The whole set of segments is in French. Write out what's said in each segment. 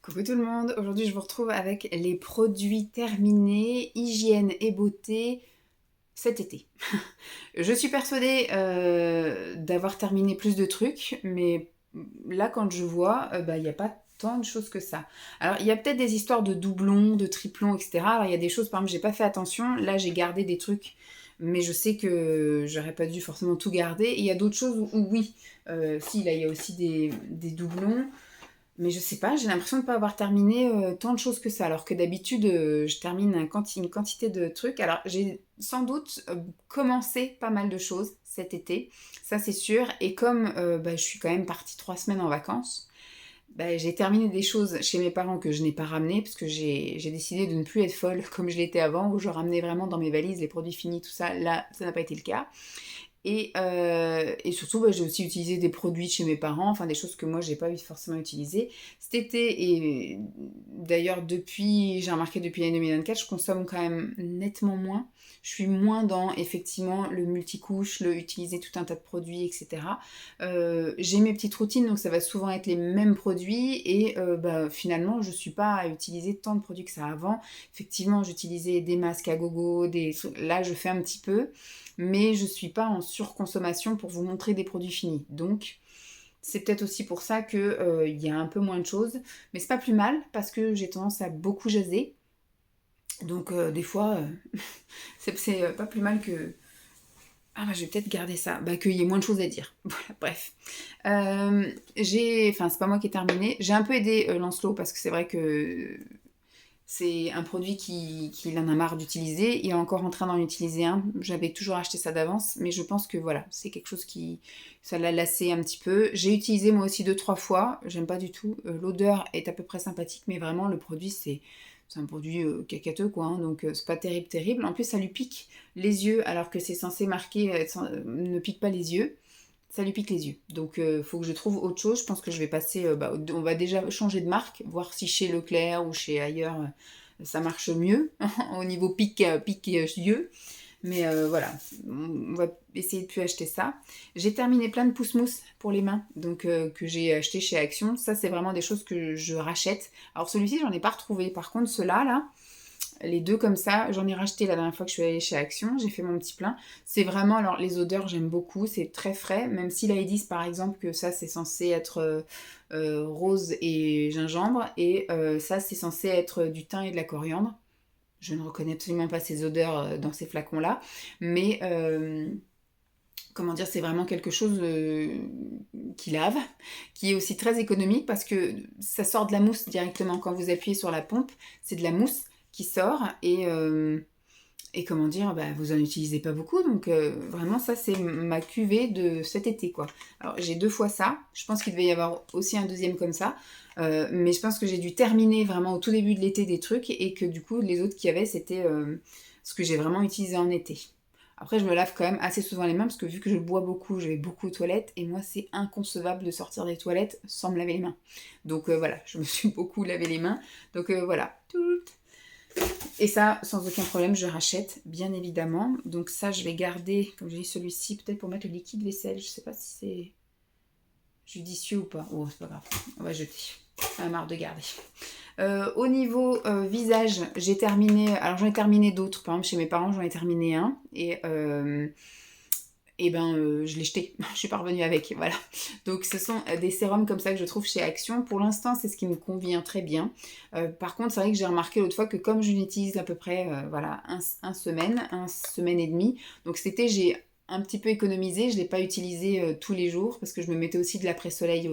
Coucou tout le monde, aujourd'hui je vous retrouve avec les produits terminés, hygiène et beauté cet été. Je suis persuadée d'avoir terminé plus de trucs, mais là quand je vois, il n'y a pas tant de choses que ça. Alors il y a peut-être des histoires de doublons, de triplons, etc. Alors il y a des choses, par exemple, j'ai pas fait attention, là j'ai gardé des trucs, mais je sais que j'aurais pas dû forcément tout garder. Et il y a d'autres choses où oui, si là il y a aussi des doublons. Mais je sais pas, j'ai l'impression de ne pas avoir terminé tant de choses que ça, alors que d'habitude, je termine une quantité de trucs. Alors, j'ai sans doute commencé pas mal de choses cet été, ça c'est sûr. Et comme je suis quand même partie 3 semaines en vacances, j'ai terminé des choses chez mes parents que je n'ai pas ramenées, parce que j'ai décidé de ne plus être folle comme je l'étais avant, où je ramenais vraiment dans mes valises les produits finis, tout ça. Là, ça n'a pas été le cas. Et surtout, j'ai aussi utilisé des produits de chez mes parents, enfin des choses que moi j'ai pas forcément utilisées. Cet été, et d'ailleurs j'ai remarqué depuis l'année 2024, je consomme quand même nettement moins. Je suis moins dans effectivement le multicouche, le utiliser tout un tas de produits, etc. J'ai mes petites routines, donc ça va souvent être les mêmes produits, et finalement je suis pas à utiliser tant de produits que ça avant. Effectivement, j'utilisais des masques à gogo, là je fais un petit peu, mais je suis pas en surconsommation pour vous montrer des produits finis. Donc, c'est peut-être aussi pour ça que il y a un peu moins de choses, mais c'est pas plus mal parce que j'ai tendance à beaucoup jaser. Donc, des fois, c'est pas plus mal que. Ah, je vais peut-être garder ça, qu'il y ait moins de choses à dire. Voilà, bref. Enfin, c'est pas moi qui ai terminé. J'ai un peu aidé Lancelot parce que c'est vrai que c'est un produit qu'il en a marre d'utiliser. Il est encore en train d'en utiliser un. J'avais toujours acheté ça d'avance, mais je pense que voilà, c'est quelque chose ça l'a lassé un petit peu. J'ai utilisé moi aussi 2-3 fois. J'aime pas du tout. L'odeur est à peu près sympathique, mais vraiment le produit c'est un produit cacateux quoi. Donc c'est pas terrible terrible. En plus ça lui pique les yeux alors que c'est censé marquer ne pique pas les yeux. Ça lui pique les yeux. Donc, faut que je trouve autre chose. Je pense que je vais passer. On va déjà changer de marque, voir si chez Leclerc ou chez ailleurs, ça marche mieux au niveau pique yeux. Mais voilà, on va essayer de plus acheter ça. J'ai terminé plein de pousse-mousse pour les mains, donc que j'ai acheté chez Action. Ça, c'est vraiment des choses que je rachète. Alors celui-ci, j'en ai pas retrouvé. Par contre, ceux-là, là, les deux comme ça, j'en ai racheté la dernière fois que je suis allée chez Action, j'ai fait mon petit plein. C'est vraiment, alors les odeurs j'aime beaucoup, c'est très frais, même si là ils disent par exemple que ça c'est censé être rose et gingembre, et ça c'est censé être du thym et de la coriandre. Je ne reconnais absolument pas ces odeurs dans ces flacons-là, mais comment dire, c'est vraiment quelque chose qui lave, qui est aussi très économique parce que ça sort de la mousse directement. Quand vous appuyez sur la pompe, c'est de la mousse qui sort, et comment dire, vous en utilisez pas beaucoup. Donc vraiment, ça c'est ma cuvée de cet été quoi. Alors j'ai 2 fois ça. Je pense qu'il devait y avoir aussi un deuxième comme ça. Mais je pense que j'ai dû terminer vraiment au tout début de l'été des trucs, et que du coup les autres qu'il y avait c'était ce que j'ai vraiment utilisé en été. Après, je me lave quand même assez souvent les mains parce que vu que je bois beaucoup, je vais beaucoup aux toilettes, et moi c'est inconcevable de sortir des toilettes sans me laver les mains. Donc voilà, je me suis beaucoup lavé les mains. Donc voilà. Et ça, sans aucun problème, je rachète, bien évidemment. Donc ça, je vais garder, comme je dis, celui-ci, peut-être pour mettre le liquide vaisselle. Je sais pas si c'est judicieux ou pas. Oh, c'est pas grave, on va jeter. Ça m'a marre de garder. Au niveau visage, j'ai terminé. Alors j'en ai terminé d'autres. Par exemple, chez mes parents, j'en ai terminé un. Je l'ai jeté. Je suis pas revenue avec. Voilà. Donc ce sont des sérums comme ça que je trouve chez Action. Pour l'instant, c'est ce qui me convient très bien. Par contre, c'est vrai que j'ai remarqué l'autre fois que comme je l'utilise à peu près un semaine et demie. Donc cet été, j'ai un petit peu économisé. Je ne l'ai pas utilisé tous les jours parce que je me mettais aussi de l'après-soleil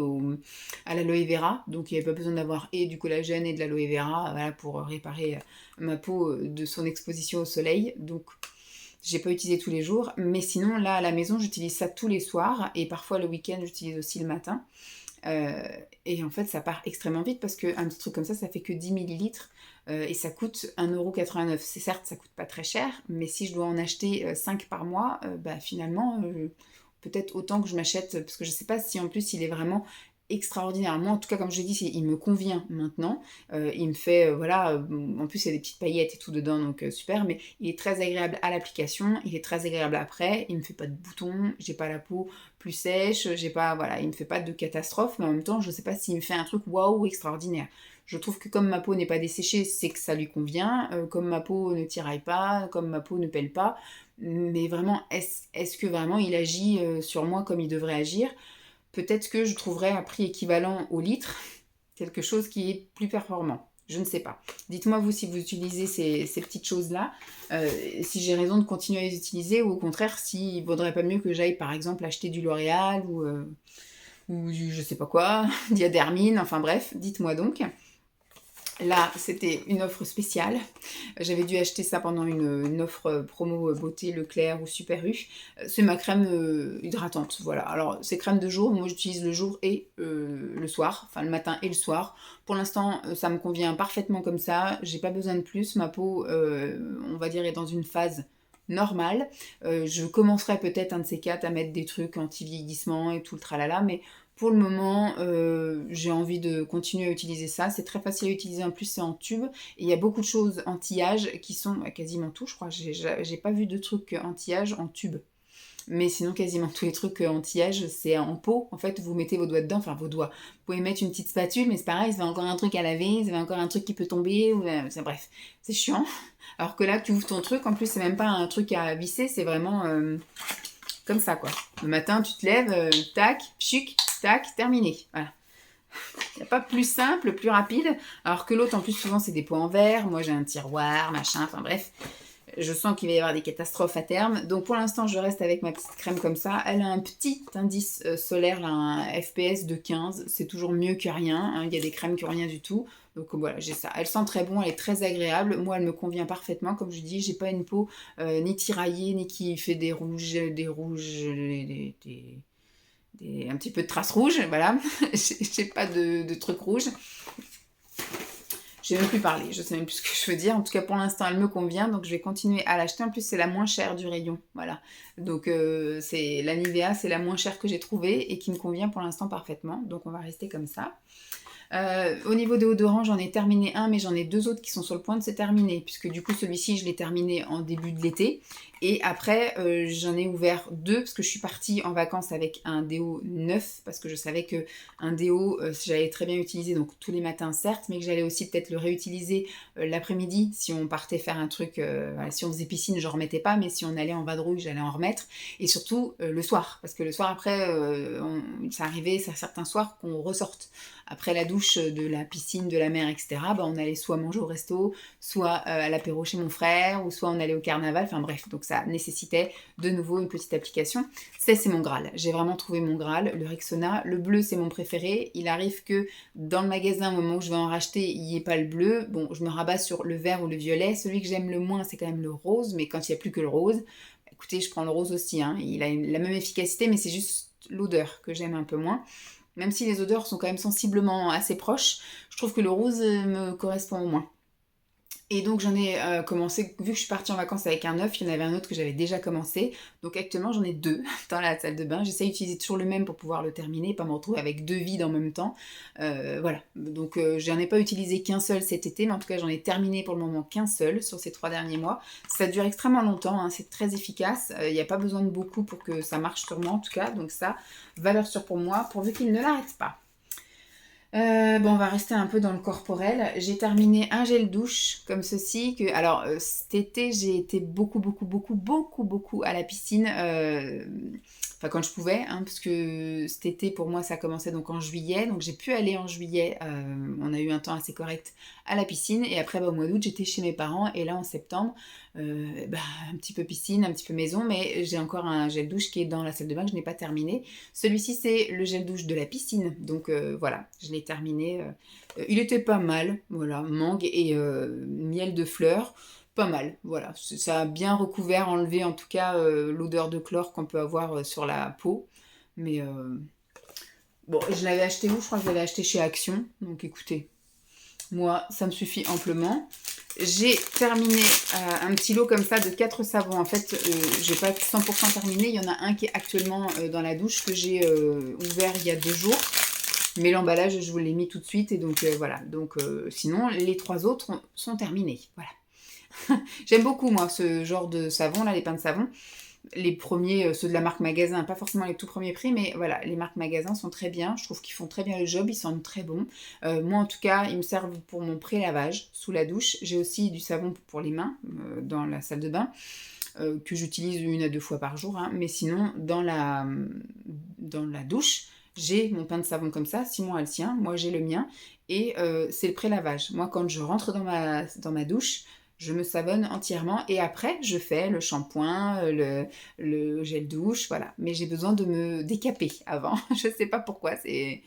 à l'aloe vera. Donc il n'y avait pas besoin d'avoir et du collagène et de l'aloe vera, voilà, pour réparer ma peau de son exposition au soleil. Donc j'ai pas utilisé tous les jours, mais sinon là à la maison j'utilise ça tous les soirs, et parfois le week-end j'utilise aussi le matin. Euh, et en fait ça part extrêmement vite parce qu'un petit truc comme ça fait que 10 millilitres, et ça coûte 1,89 €. C'est certes ça coûte pas très cher, mais si je dois en acheter 5 par mois, finalement peut-être autant que je m'achète, parce que je sais pas si en plus il est vraiment extraordinaire. Moi, en tout cas, comme je l'ai dit, il me convient maintenant. Il me fait, voilà, en plus, il y a des petites paillettes et tout dedans, donc super, mais il est très agréable à l'application, il est très agréable après, il me fait pas de boutons, j'ai pas la peau plus sèche, j'ai pas, voilà, il me fait pas de catastrophe, mais en même temps, je sais pas s'il me fait un truc waouh extraordinaire. Je trouve que comme ma peau n'est pas desséchée, c'est que ça lui convient, comme ma peau ne tiraille pas, comme ma peau ne pèle pas, mais vraiment, est-ce que vraiment il agit sur moi comme il devrait agir? Peut-être que je trouverais un prix équivalent au litre, quelque chose qui est plus performant. Je ne sais pas. Dites-moi vous si vous utilisez ces petites choses-là, si j'ai raison de continuer à les utiliser ou au contraire s'il vaudrait pas mieux que j'aille par exemple acheter du L'Oréal ou du je sais pas quoi, Diadermine, enfin bref, dites-moi donc. Là, c'était une offre spéciale. J'avais dû acheter ça pendant une offre promo beauté Leclerc ou Super U. C'est ma crème hydratante, voilà. Alors, c'est crème de jour, moi j'utilise le jour et le soir, enfin le matin et le soir. Pour l'instant, ça me convient parfaitement comme ça. J'ai pas besoin de plus. Ma peau, on va dire, est dans une phase normale. Je commencerai peut-être un de ces quatre à mettre des trucs anti-vieillissement et tout le tralala, mais pour le moment, j'ai envie de continuer à utiliser ça. C'est très facile à utiliser, en plus c'est en tube. Et il y a beaucoup de choses anti-âge qui sont quasiment tout, je crois. J'ai pas vu de trucs anti-âge en tube. Mais sinon, quasiment tous les trucs anti-âge, c'est en pot. En fait, vous mettez vos doigts dedans, enfin vos doigts. Vous pouvez mettre une petite spatule, mais c'est pareil, ça fait encore un truc à laver, ça fait encore un truc qui peut tomber. Bref, c'est chiant. Alors que là, tu ouvres ton truc, en plus, c'est même pas un truc à visser, c'est vraiment comme ça, quoi. Le matin, tu te lèves, tac, chic, tac, terminé. Voilà. Il n'y a pas plus simple, plus rapide. Alors que l'autre, en plus, souvent, c'est des pots en verre. Moi, j'ai un tiroir, machin, enfin bref. Je sens qu'il va y avoir des catastrophes à terme. Donc, pour l'instant, je reste avec ma petite crème comme ça. Elle a un petit indice solaire, là, un FPS de 15. C'est toujours mieux que rien. Hein. Il y a des crèmes qui n'ont rien du tout. Donc voilà, j'ai ça. Elle sent très bon, elle est très agréable. Moi, elle me convient parfaitement. Comme je dis, j'ai pas une peau ni tiraillée, ni qui fait des rouges, un petit peu de traces rouges. Voilà, j'ai pas de trucs rouges. Je vais même plus parler, je sais même plus ce que je veux dire. En tout cas, pour l'instant, elle me convient, donc je vais continuer à l'acheter. En plus, c'est la moins chère du rayon, voilà. Donc, c'est la Nivea, c'est la moins chère que j'ai trouvée et qui me convient pour l'instant parfaitement. Donc, on va rester comme ça. Au niveau déodorant, j'en ai terminé un, mais j'en ai deux autres qui sont sur le point de se terminer, puisque du coup, celui-ci, je l'ai terminé en début de l'été. Et après, j'en ai ouvert deux, parce que je suis partie en vacances avec un déo neuf, parce que je savais que un déo, j'allais très bien utiliser, donc tous les matins, certes, mais que j'allais aussi peut-être le réutiliser l'après-midi, si on partait faire un truc, voilà, si on faisait piscine, je ne remettais pas, mais si on allait en vadrouille, j'allais en remettre. Et surtout, le soir, parce que le soir, après, ça arrivait, certains soirs, qu'on ressorte. Après la douche de la piscine, de la mer, etc., bah, on allait soit manger au resto, soit à l'apéro chez mon frère, ou soit on allait au carnaval, enfin bref, donc ça nécessitait de nouveau une petite application. Ça, c'est mon Graal. J'ai vraiment trouvé mon Graal, le Rexona. Le bleu, c'est mon préféré. Il arrive que dans le magasin, au moment où je vais en racheter, il n'y ait pas le bleu. Bon, je me rabats sur le vert ou le violet. Celui que j'aime le moins, c'est quand même le rose, mais quand il n'y a plus que le rose, écoutez, je prends le rose aussi. Hein. Il a la même efficacité, mais c'est juste l'odeur que j'aime un peu moins. Même si les odeurs sont quand même sensiblement assez proches, je trouve que le rose me correspond au moins. Et donc j'en ai commencé, vu que je suis partie en vacances avec un neuf, il y en avait un autre que j'avais déjà commencé. Donc actuellement j'en ai deux dans la salle de bain. J'essaie d'utiliser toujours le même pour pouvoir le terminer, pas me retrouver avec deux vides en même temps. Voilà, donc j'en ai pas utilisé qu'un seul cet été, mais en tout cas j'en ai terminé pour le moment qu'un seul sur ces 3 derniers mois. Ça dure extrêmement longtemps, hein, c'est très efficace. Il n'y a pas besoin de beaucoup pour que ça marche sur moi en tout cas. Donc ça, valeur sûre pour moi, pourvu qu'il ne l'arrête pas. Bon, on va rester un peu dans le corporel. J'ai terminé un gel douche comme ceci. Alors, cet été, j'ai été beaucoup à la piscine. Enfin, quand je pouvais, hein, parce que cet été, pour moi, ça commençait donc en juillet. Donc, j'ai pu aller en juillet. On a eu un temps assez correct à la piscine. Et après, au mois d'août, j'étais chez mes parents. Et là, en septembre, un petit peu piscine, un petit peu maison. Mais j'ai encore un gel douche qui est dans la salle de bain que je n'ai pas terminé. Celui-ci, c'est le gel douche de la piscine. Donc, voilà, je l'ai terminé. Il était pas mal. Voilà, mangue et miel de fleurs. Pas mal, voilà. Ça a bien recouvert, enlevé en tout cas l'odeur de chlore qu'on peut avoir sur la peau. Mais bon, je l'avais acheté où? Je crois que je l'avais acheté chez Action. Donc écoutez, moi, ça me suffit amplement. J'ai terminé un petit lot comme ça de 4 savons. En fait, j'ai pas 100% terminé. Il y en a un qui est actuellement dans la douche que j'ai ouvert il y a 2 jours. Mais l'emballage, je vous l'ai mis tout de suite. Et donc, voilà. Donc, sinon, les 3 autres sont terminés. Voilà. J'aime beaucoup, moi, ce genre de savon, là, les pains de savon. Les premiers, ceux de la marque Magasin, pas forcément les tout premiers prix, mais voilà, les marques Magasin sont très bien. Je trouve qu'ils font très bien le job, ils sentent très bons. Moi, en tout cas, ils me servent pour mon pré-lavage sous la douche. J'ai aussi du savon pour les mains dans la salle de bain, que j'utilise 1 à 2 fois par jour. Hein. Mais sinon, dans la douche, j'ai mon pain de savon comme ça. Simon a le sien, moi j'ai le mien. Et c'est le pré-lavage. Moi, quand je rentre dans ma douche, je me savonne entièrement et après je fais le shampoing, le gel douche, voilà. Mais j'ai besoin de me décaper avant. Je sais pas pourquoi, c'est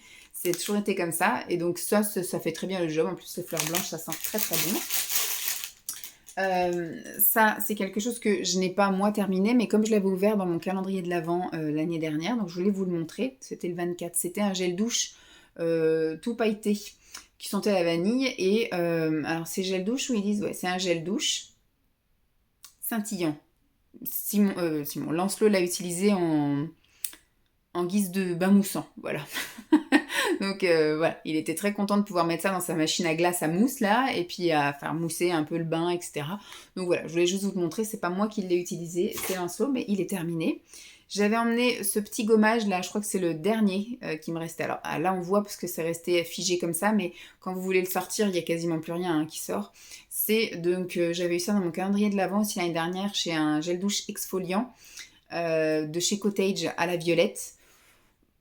toujours été comme ça. Et donc ça fait très bien le job. En plus, les fleurs blanches, ça sent très très bon. Ça, c'est quelque chose que je n'ai pas moi terminé, mais comme je l'avais ouvert dans mon calendrier de l'Avent l'année dernière, donc je voulais vous le montrer. C'était le 24. C'était un gel douche tout pailleté qui sentait la vanille. Et alors, c'est gel douche où ils disent, ouais, c'est un gel douche scintillant. Simon Lancelot l'a utilisé en guise de bain moussant, voilà. Donc voilà, il était très content de pouvoir mettre ça dans sa machine à glace à mousse là, et puis à faire mousser un peu le bain, etc. Donc voilà, je voulais juste vous le montrer, c'est pas moi qui l'ai utilisé, c'est Lancelot, mais il est terminé. J'avais emmené ce petit gommage là, je crois que c'est le dernier qui me restait. Alors là on voit parce que c'est resté figé comme ça, mais quand vous voulez le sortir, il y a quasiment plus rien hein, qui sort. C'est donc, j'avais eu ça dans mon calendrier de l'Avent aussi l'année dernière chez un gel douche exfoliant de chez Cottage à la violette.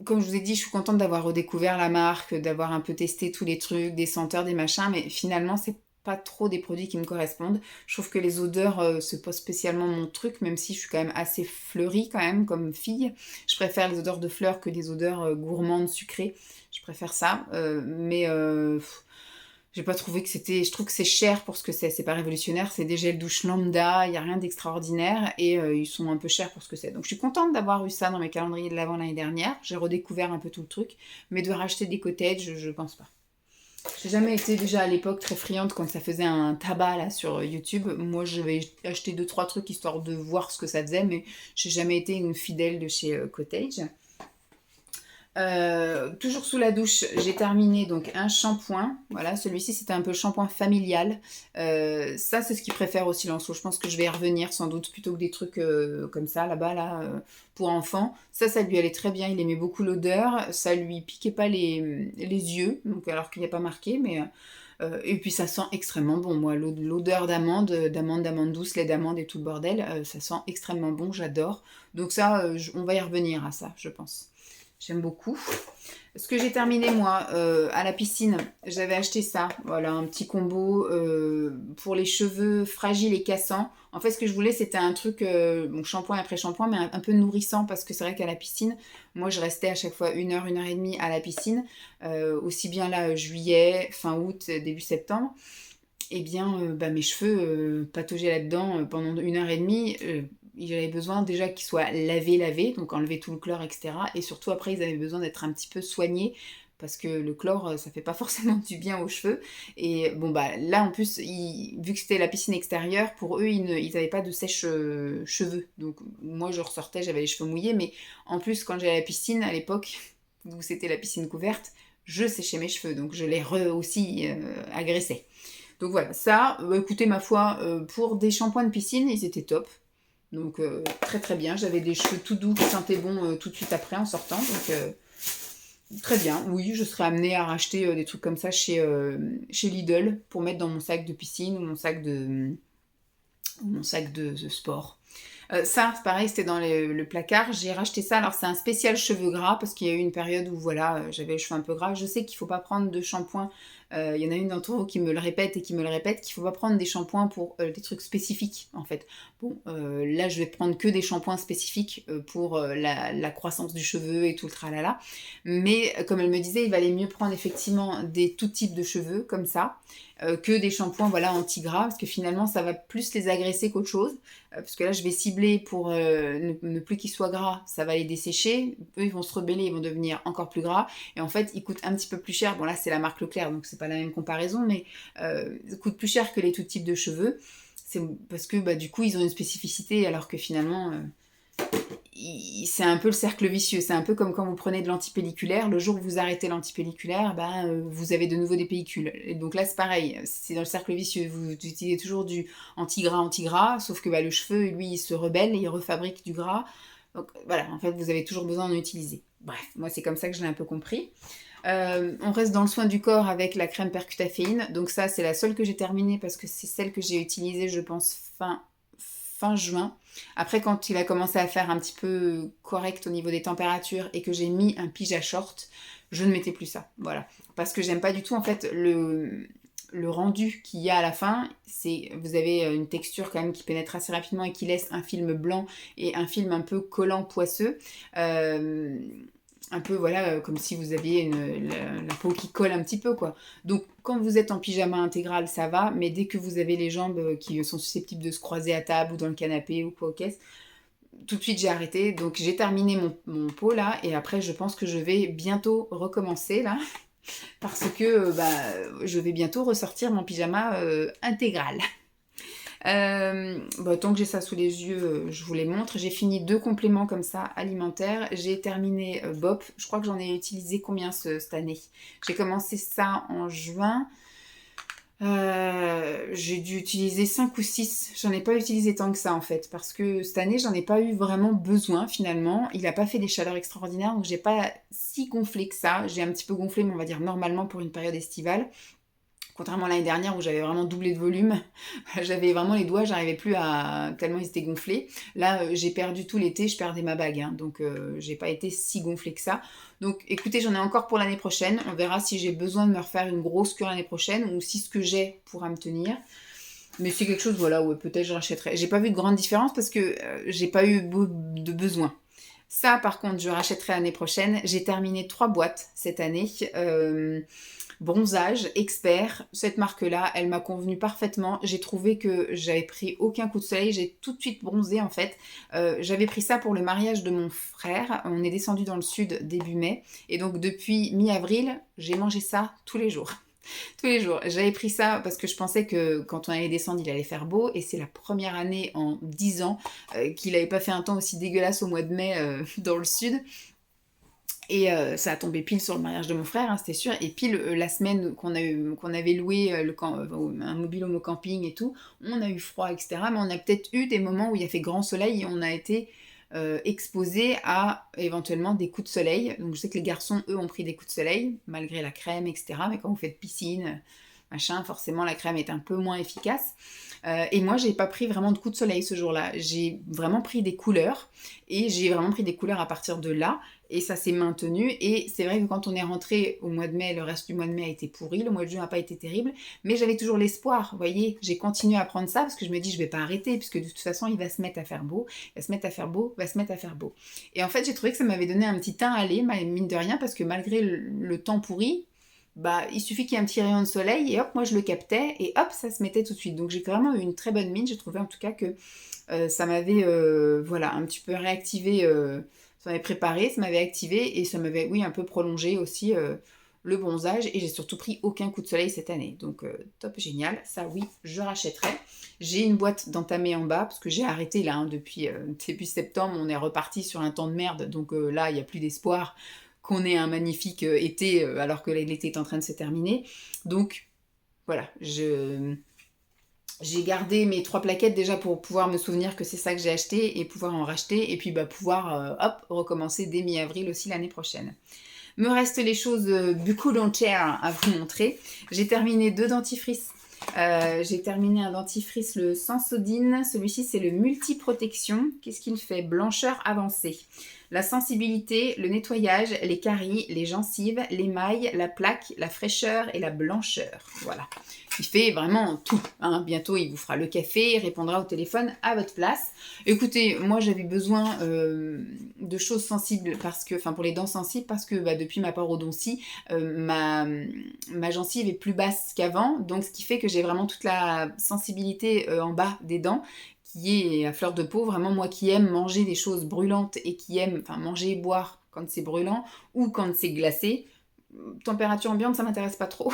Comme je vous ai dit, je suis contente d'avoir redécouvert la marque, d'avoir un peu testé tous les trucs, des senteurs, des machins, mais finalement, c'est pas trop des produits qui me correspondent. Je trouve que les odeurs, c'est pas spécialement mon truc, même si je suis quand même assez fleurie quand même comme fille. Je préfère les odeurs de fleurs que des odeurs gourmandes, sucrées. Je préfère ça, mais j'ai pas trouvé que c'était... Je trouve que c'est cher pour ce que c'est pas révolutionnaire, c'est des gels douche lambda, il y a rien d'extraordinaire, et ils sont un peu chers pour ce que c'est. Donc je suis contente d'avoir eu ça dans mes calendriers de l'Avent l'année dernière, j'ai redécouvert un peu tout le truc, mais de racheter des cottages, je pense pas. J'ai jamais été déjà à l'époque très friande quand ça faisait un tabac là sur YouTube. Moi j'avais acheté 2-3 trucs histoire de voir ce que ça faisait, mais j'ai jamais été une fidèle de chez Cottage. Toujours sous la douche, j'ai terminé donc un shampoing. Voilà, celui-ci c'était un peu shampoing familial. Ça c'est ce qu'il préfère aussi Lancelot. Je pense que je vais y revenir sans doute plutôt que des trucs comme ça là-bas là pour enfants. Ça lui allait très bien. Il aimait beaucoup l'odeur. Ça lui piquait pas les yeux. Donc alors qu'il n'y a pas marqué, mais et puis ça sent extrêmement bon. Moi l'odeur d'amande douce, lait d'amande et tout le bordel, ça sent extrêmement bon. J'adore. Donc ça, on va y revenir à ça, je pense. J'aime beaucoup. Ce que j'ai terminé moi à la piscine, j'avais acheté ça. Voilà, un petit combo pour les cheveux fragiles et cassants. En fait, ce que je voulais, c'était un truc, bon, shampoing après shampoing, mais un peu nourrissant parce que c'est vrai qu'à la piscine, moi, je restais à chaque fois 1 heure, 1 heure et demie à la piscine. Aussi bien là, juillet, fin août, début septembre. Eh bien, mes cheveux pataugeaient là-dedans pendant 1 heure et demie. J'avais besoin déjà qu'ils soient lavés, donc enlever tout le chlore, etc. Et surtout après, ils avaient besoin d'être un petit peu soignés parce que le chlore, ça fait pas forcément du bien aux cheveux. Et bon, bah là en plus, vu que c'était la piscine extérieure, pour eux, ils n'avaient pas de sèche-cheveux. Donc moi, je ressortais, j'avais les cheveux mouillés. Mais en plus, quand j'allais à la piscine, à l'époque, où c'était la piscine couverte, je séchais mes cheveux. Donc je les aussi agressais. Donc voilà, ça, écoutez, ma foi, pour des shampoings de piscine, ils étaient top. Donc très très bien, j'avais des cheveux tout doux qui sentaient bon tout de suite après en sortant, donc très bien. Oui, je serais amenée à racheter des trucs comme ça chez Lidl pour mettre dans mon sac de piscine ou mon sac de sport. Ça, c'est pareil, c'était dans le placard. J'ai racheté ça. Alors, c'est un spécial cheveux gras parce qu'il y a eu une période où voilà, j'avais les cheveux un peu gras. Je sais qu'il ne faut pas prendre de shampoing. Il y en a une d'entre vous qui me le répète et qui me le répète qu'il ne faut pas prendre des shampoings pour des trucs spécifiques en fait. Bon, là, je vais prendre que des shampoings spécifiques pour la croissance du cheveu et tout le tralala. Mais comme elle me disait, il valait mieux prendre effectivement des tout types de cheveux comme ça. Que des shampoings voilà, anti-gras, parce que finalement ça va plus les agresser qu'autre chose, parce que là je vais cibler pour ne plus qu'ils soient gras, ça va les dessécher, eux ils vont se rebeller, ils vont devenir encore plus gras, et en fait ils coûtent un petit peu plus cher, bon là c'est la marque Leclerc, donc c'est pas la même comparaison, mais ils coûtent plus cher que les tout types de cheveux, c'est parce que du coup ils ont une spécificité, alors que finalement c'est un peu le cercle vicieux. C'est un peu comme quand vous prenez de l'antipelliculaire. Le jour où vous arrêtez l'antipelliculaire, vous avez de nouveau des pellicules. Et donc là, c'est pareil. C'est dans le cercle vicieux. Vous utilisez toujours du anti-gras, sauf que le cheveu, lui, il se rebelle et il refabrique du gras. Donc voilà, en fait, vous avez toujours besoin d'en utiliser. Bref, moi, c'est comme ça que je l'ai un peu compris. On reste dans le soin du corps avec la crème percutaféine. Donc ça, c'est la seule que j'ai terminée parce que c'est celle que j'ai utilisée, je pense, fin juin. Après, quand il a commencé à faire un petit peu correct au niveau des températures et que j'ai mis un pyjama short, je ne mettais plus ça. Voilà. Parce que j'aime pas du tout, en fait, le rendu qu'il y a à la fin. Vous avez une texture quand même qui pénètre assez rapidement et qui laisse un film blanc et un film un peu collant, poisseux. Un peu, voilà, comme si vous aviez la peau qui colle un petit peu, quoi. Donc, quand vous êtes en pyjama intégral, ça va, mais dès que vous avez les jambes qui sont susceptibles de se croiser à table ou dans le canapé ou quoi aux caisses, tout de suite j'ai arrêté. Donc, j'ai terminé mon pot là, et après, je pense que je vais bientôt recommencer là, parce que je vais bientôt ressortir mon pyjama intégral. Tant que j'ai ça sous les yeux, je vous les montre. J'ai fini 2 compléments comme ça alimentaires. J'ai terminé Bop. Je crois que j'en ai utilisé combien cette année? J'ai commencé ça en juin. J'ai dû utiliser 5 ou 6. J'en ai pas utilisé tant que ça en fait. Parce que cette année, j'en ai pas eu vraiment besoin finalement. Il a pas fait des chaleurs extraordinaires. Donc j'ai pas si gonflé que ça. J'ai un petit peu gonflé, mais on va dire normalement pour une période estivale. Contrairement à l'année dernière où j'avais vraiment doublé de volume, j'avais vraiment les doigts, j'arrivais plus à... tellement ils étaient gonflés. Là, j'ai perdu tout l'été, je perdais ma bague, hein, donc j'ai pas été si gonflée que ça. Donc écoutez, j'en ai encore pour l'année prochaine. On verra si j'ai besoin de me refaire une grosse cure l'année prochaine ou si ce que j'ai pourra me tenir. Mais c'est quelque chose, voilà, où peut-être je rachèterai. J'ai pas vu de grande différence parce que j'ai pas eu de besoin. Ça, par contre, je rachèterai l'année prochaine. J'ai terminé 3 boîtes cette année. Bronzage expert, cette marque-là, elle m'a convenu parfaitement. J'ai trouvé que j'avais pris aucun coup de soleil, j'ai tout de suite bronzé en fait. J'avais pris ça pour le mariage de mon frère. On est descendu dans le sud début mai. Et donc depuis mi-avril, j'ai mangé ça tous les jours. Tous les jours. J'avais pris ça parce que je pensais que quand on allait descendre, il allait faire beau. Et c'est la première année en 10 ans qu'il n'avait pas fait un temps aussi dégueulasse au mois de mai dans le sud. Et ça a tombé pile sur le mariage de mon frère, hein, c'était sûr. Et pile la semaine qu'on avait loué un mobil-home au camping et tout, on a eu froid, etc. Mais on a peut-être eu des moments où il y a fait grand soleil et on a été exposé à éventuellement des coups de soleil. Donc je sais que les garçons, eux, ont pris des coups de soleil, malgré la crème, etc. Mais quand vous faites piscine, machin, forcément la crème est un peu moins efficace. Et moi, j'ai pas pris vraiment de coups de soleil ce jour-là. J'ai vraiment pris des couleurs. Et j'ai vraiment pris des couleurs à partir de là. Et ça s'est maintenu. Et c'est vrai que quand on est rentré au mois de mai, le reste du mois de mai a été pourri. Le mois de juin n'a pas été terrible. Mais j'avais toujours l'espoir. Vous voyez, j'ai continué à prendre ça parce que je me dis, je vais pas arrêter. Puisque de toute façon, il va se mettre à faire beau. Il va se mettre à faire beau. Il va se mettre à faire beau. Et en fait, j'ai trouvé que ça m'avait donné un petit teint allé, mine de rien. Parce que malgré le temps pourri, il suffit qu'il y ait un petit rayon de soleil et hop, moi je le captais et hop, ça se mettait tout de suite. Donc j'ai vraiment eu une très bonne mine. J'ai trouvé en tout cas que ça m'avait un petit peu réactivé, ça m'avait préparé, ça m'avait activé et ça m'avait, oui, un peu prolongé aussi le bronzage. Et j'ai surtout pris aucun coup de soleil cette année. Donc top, génial. Ça, oui, je rachèterai. J'ai une boîte d'entamé en bas parce que j'ai arrêté là depuis début septembre. On est reparti sur un temps de merde. Donc là, il n'y a plus d'espoir qu'on ait un magnifique été alors que l'été est en train de se terminer. Donc voilà, j'ai gardé mes 3 plaquettes déjà pour pouvoir me souvenir que c'est ça que j'ai acheté et pouvoir en racheter et puis pouvoir recommencer dès mi-avril aussi l'année prochaine. Me restent les choses bucco-dentaires à vous montrer. J'ai terminé 2 dentifrices. J'ai terminé un dentifrice, le Sensodyne. Celui-ci, c'est le multi-protection. Qu'est-ce qu'il fait? Blancheur avancée. La sensibilité, le nettoyage, les caries, les gencives, l'émail, la plaque, la fraîcheur et la blancheur. Voilà. Il fait vraiment tout. Hein. Bientôt, il vous fera le café, il répondra au téléphone à votre place. Écoutez, moi, j'avais besoin de choses sensibles pour les dents sensibles parce que depuis ma parodontie, ma gencive est plus basse qu'avant. Donc, ce qui fait que j'ai vraiment toute la sensibilité en bas des dents qui est à fleur de peau. Vraiment, moi qui aime manger des choses brûlantes et qui aime manger et boire quand c'est brûlant ou quand c'est glacé, température ambiante, ça m'intéresse pas trop.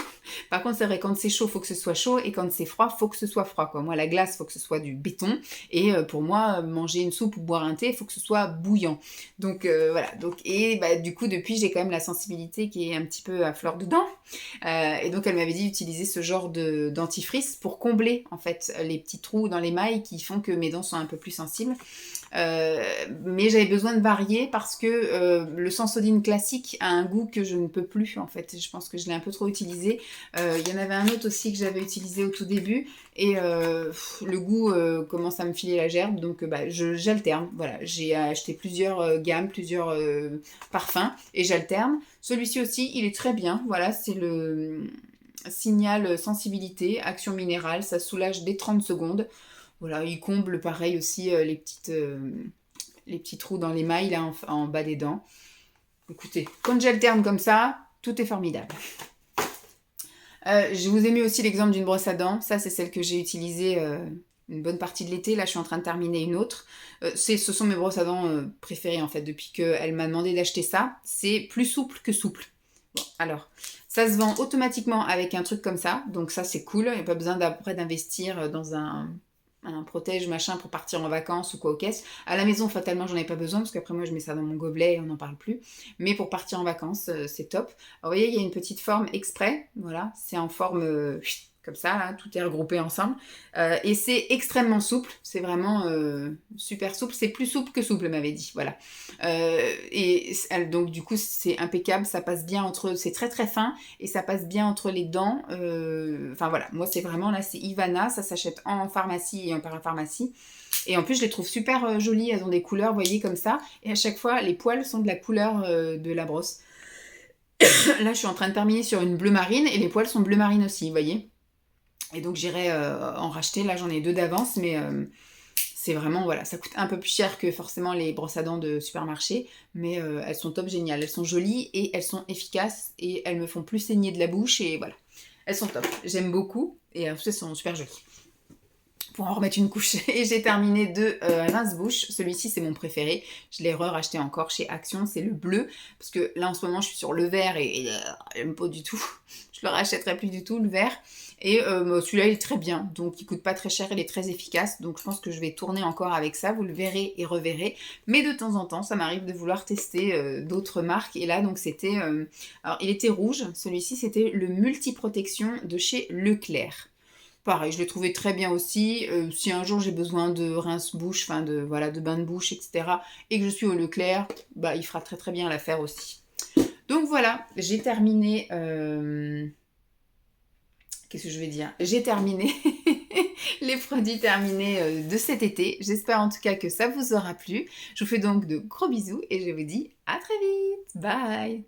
Par contre, c'est vrai, quand c'est chaud, faut que ce soit chaud, et quand c'est froid, faut que ce soit froid, quoi. Moi, la glace, faut que ce soit du béton, et pour moi, manger une soupe ou boire un thé, faut que ce soit bouillant. Donc voilà. Donc, et bah, du coup, depuis, j'ai quand même la sensibilité qui est un petit peu à fleur de dents. Et donc, elle m'avait dit d'utiliser ce genre dentifrice pour combler, en fait, les petits trous dans les mailles qui font que mes dents sont un peu plus sensibles. Mais j'avais besoin de varier parce que le Sensodyne classique a un goût que je ne peux plus, en fait. Je pense que je l'ai un peu trop utilisé. Il y en avait un autre aussi que j'avais utilisé au tout début, et le goût commence à me filer la gerbe, donc bah, j'alterne. Voilà, j'ai acheté plusieurs gammes, plusieurs parfums, et j'alterne. Celui-ci aussi, il est très bien. Voilà, c'est le Signal sensibilité, action minérale, ça soulage dès 30 secondes. Voilà, il comble pareil aussi les petits trous dans les mailles là en bas des dents. Écoutez, quand j'alterne comme ça, tout est formidable. Je vous ai mis aussi l'exemple d'une brosse à dents. Ça, c'est celle que j'ai utilisée une bonne partie de l'été. Là, je suis en train de terminer une autre. Ce sont mes brosses à dents préférées, en fait, depuis qu'elle m'a demandé d'acheter ça. C'est plus souple que souple. Bon, alors, ça se vend automatiquement avec un truc comme ça. Donc ça, c'est cool. Il n'y a pas besoin d'après d'investir dans un protège machin pour partir en vacances ou quoi aux caisses. À la maison, fatalement, j'en ai pas besoin parce qu'après moi, je mets ça dans mon gobelet et on n'en parle plus. Mais pour partir en vacances, c'est top. Alors, vous voyez, il y a une petite forme exprès. Voilà, c'est en forme comme ça, là, tout est regroupé ensemble. Et c'est extrêmement souple. C'est vraiment super souple. C'est plus souple que souple, m'avait dit. Voilà. Donc, du coup, c'est impeccable. Ça passe bien entre... C'est très, très fin et ça passe bien entre les dents. Enfin, voilà. Moi, c'est vraiment, là, c'est Ivana. Ça s'achète en pharmacie et en parapharmacie. Et en plus, je les trouve super jolies. Elles ont des couleurs, vous voyez, comme ça. Et à chaque fois, les poils sont de la couleur de la brosse. Là, je suis en train de terminer sur une bleu marine et les poils sont bleu marine aussi, vous voyez. Et donc, j'irai en racheter. Là, j'en ai 2 d'avance, mais c'est vraiment, voilà, ça coûte un peu plus cher que forcément les brosses à dents de supermarché, mais elles sont top géniales. Elles sont jolies et elles sont efficaces et elles me font plus saigner de la bouche et voilà. Elles sont top. J'aime beaucoup et en plus, elles sont super jolies. Pour en remettre une couche. Et j'ai terminé 2 rince-bouche. Celui-ci, c'est mon préféré. Je l'ai racheté encore chez Action. C'est le bleu. Parce que là, en ce moment, je suis sur le vert et j'aime pas du tout. Je le rachèterai plus du tout, le vert. Et celui-là, il est très bien. Donc, il coûte pas très cher. Il est très efficace. Donc, je pense que je vais tourner encore avec ça. Vous le verrez et reverrez. Mais de temps en temps, ça m'arrive de vouloir tester d'autres marques. Et là, donc, c'était... alors, il était rouge. Celui-ci, c'était le multiprotection de chez Leclerc. Pareil, je l'ai trouvé très bien aussi. Si un jour j'ai besoin de rince-bouche, enfin de bain de bouche, etc., et que je suis au Leclerc, bah il fera très très bien l'affaire aussi. Donc voilà, j'ai terminé. Qu'est-ce que je vais dire? J'ai terminé les produits terminés de cet été. J'espère en tout cas que ça vous aura plu. Je vous fais donc de gros bisous et je vous dis à très vite. Bye!